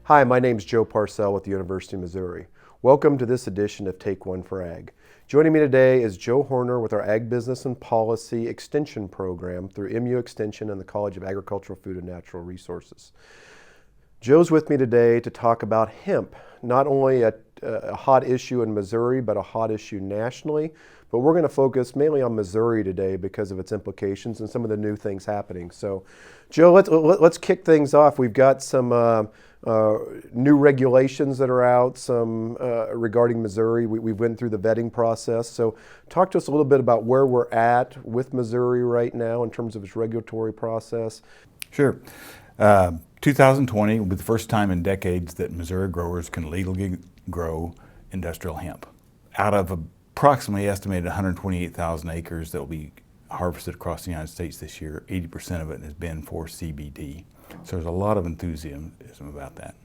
Hi, my name is Joe Parcell with the University of Missouri. Welcome to this edition of Take One for Ag. Joining me today is Joe Horner with our Ag Business and Policy Extension Program through MU Extension and the College of Agricultural, Food and Natural Resources. Joe's with me today to talk about hemp, not only a hot issue in Missouri, but a hot issue nationally. But we're going to focus mainly on Missouri today because of its implications and some of the new things happening. So, Joe, let's kick things off. We've got some new regulations that are out, some regarding Missouri. We went through the vetting process. So, talk to us a little bit about where we're at with Missouri right now in terms of its regulatory process. Sure. 2020 will be the first time in decades that Missouri growers can legally grow industrial hemp. Out of approximately estimated 128,000 acres that will be harvested across the United States this year, 80% of it has been for CBD. So there's a lot of enthusiasm about that.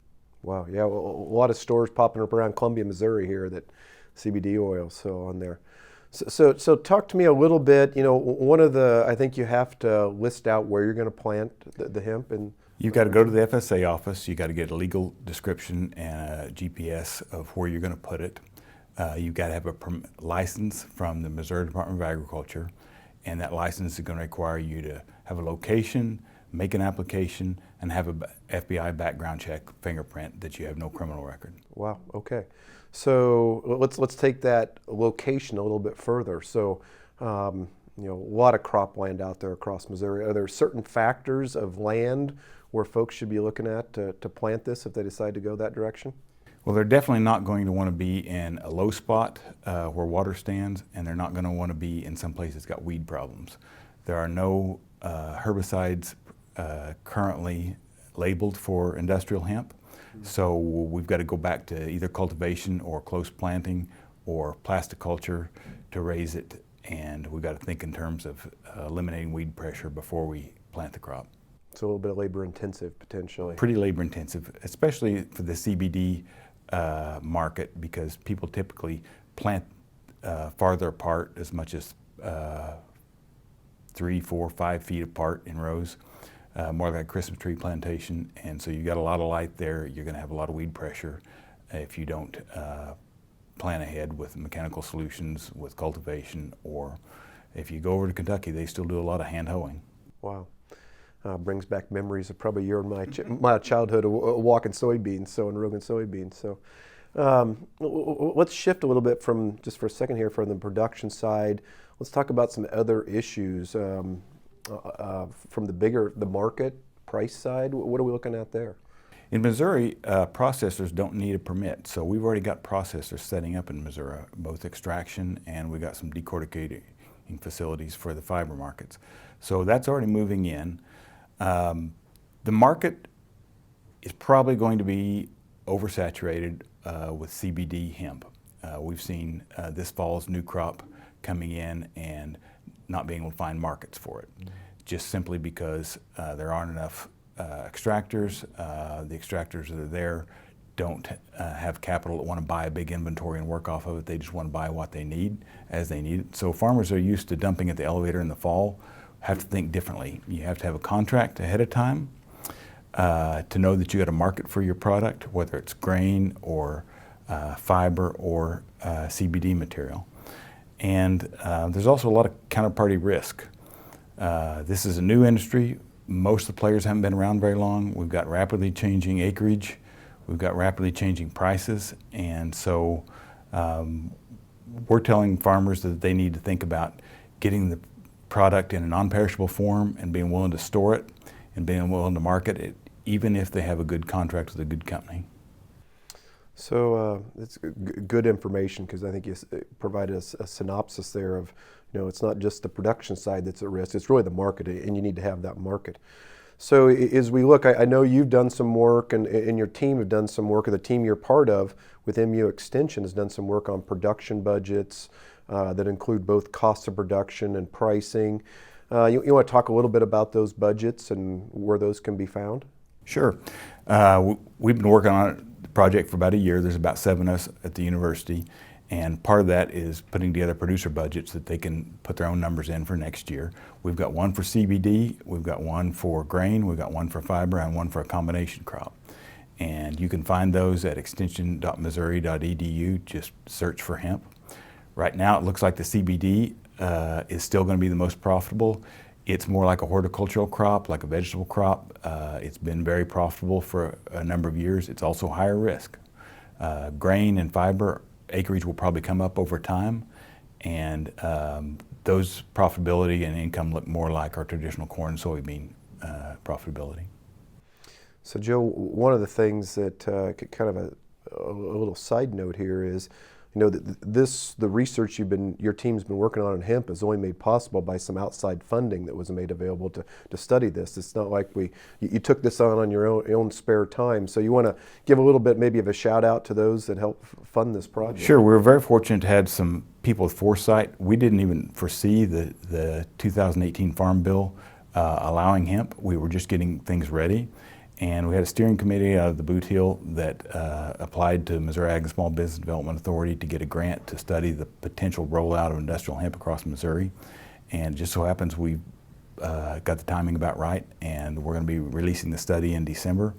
Wow, yeah, well, a lot of stores popping up around Columbia, Missouri here that CBD oil so on there. So talk to me a little bit, one of the, I think you have to list out where you're going to plant the hemp. And you've got to go to the FSA office. You've got to get a legal description and a GPS of where you're going to put it. You've got to have a license from the Missouri Department of Agriculture, and that license is going to require you to have a location, make an application, and have a FBI background check fingerprint that you have no criminal record. Wow, okay. So let's take that location a little bit further. So, a lot of cropland out there across Missouri. Are there certain factors of land where folks should be looking at to plant this if they decide to go that direction? Well, they're definitely not going to want to be in a low spot where water stands, and they're not going to want to be in some place that's got weed problems. There are no herbicides currently labeled for industrial hemp. So we've got to go back to either cultivation or close planting or plasticulture to raise it, and we've got to think in terms of eliminating weed pressure before we plant the crop. It's a little bit labor intensive potentially. Pretty labor intensive, especially for the CBD market, because people typically plant farther apart, as much as 3, 4, 5 feet apart in rows. More like a Christmas tree plantation, and so you got a lot of light there. You're going to have a lot of weed pressure if you don't plan ahead with mechanical solutions, with cultivation, or if you go over to Kentucky, they still do a lot of hand hoeing. Wow. Brings back memories of probably your my childhood of walking soybeans, sowing Rogan soybeans. So let's shift a little bit from, just for a second here, from the production side. Let's talk about some other issues. From the market price side, what are we looking at there? In Missouri, processors don't need a permit, so we've already got processors setting up in Missouri, both extraction and we got some decorticating facilities for the fiber markets. So that's already moving in. The market is probably going to be oversaturated with CBD hemp. We've seen this fall's new crop coming in and not being able to find markets for it, just simply because there aren't enough extractors. The extractors that are there don't have capital that want to buy a big inventory and work off of it. They just want to buy what they need as they need it. So farmers are used to dumping at the elevator in the fall, have to think differently. You have to have a contract ahead of time to know that you got a market for your product, whether it's grain or fiber or CBD material. And there's also a lot of counterparty risk. This is a new industry. Most of the players haven't been around very long. We've got rapidly changing acreage. We've got rapidly changing prices. And so we're telling farmers that they need to think about getting the product in a non-perishable form and being willing to store it and being willing to market it, even if they have a good contract with a good company. So it's good information, because I think you provided a synopsis there of, it's not just the production side that's at risk, it's really the market, and you need to have that market. So as we look, I know you've done some work, and your team have done some work, or the team you're part of with MU Extension has done some work on production budgets that include both cost of production and pricing. You want to talk a little bit about those budgets and where those can be found? Sure. We've been working on it project for about a year. There's about 7 of us at the university, and part of that is putting together producer budgets that they can put their own numbers in for next year. We've got one for CBD, we've got one for grain, we've got one for fiber, and one for a combination crop. And you can find those at extension.missouri.edu. Just search for hemp. Right now it looks like the CBD is still going to be the most profitable. It's more like a horticultural crop, like a vegetable crop. It's been very profitable for a number of years. It's also higher risk. Grain and fiber acreage will probably come up over time, and those profitability and income look more like our traditional corn and soybean profitability. So Joe, one of the things that kind of a little side note here is, you know, the research your team's been working on hemp is only made possible by some outside funding that was made available to study this. It's not like you took this on your own spare time. So you want to give a little bit maybe of a shout out to those that helped fund this project. Sure, we were very fortunate to have some people with foresight. We didn't even foresee the 2018 Farm Bill allowing hemp. We were just getting things ready. And we had a steering committee out of the Boot Hill that applied to Missouri Ag and Small Business Development Authority to get a grant to study the potential rollout of industrial hemp across Missouri. And it just so happens we got the timing about right, and we're going to be releasing the study in December.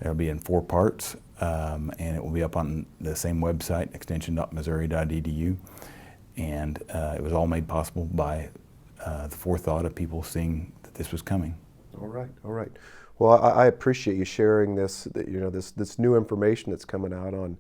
It'll be in 4 parts, and it will be up on the same website, extension.missouri.edu. And it was all made possible by the forethought of people seeing that this was coming. All right, all right. Well, I appreciate you sharing this, you know, this new information that's coming out on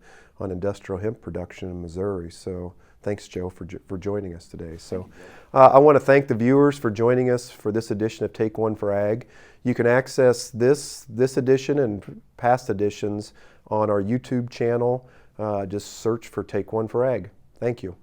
industrial hemp production in Missouri. So thanks, Joe, for joining us today. So I want to thank the viewers for joining us for this edition of Take One for Ag. You can access this edition and past editions on our YouTube channel. Just search for Take One for Ag. Thank you.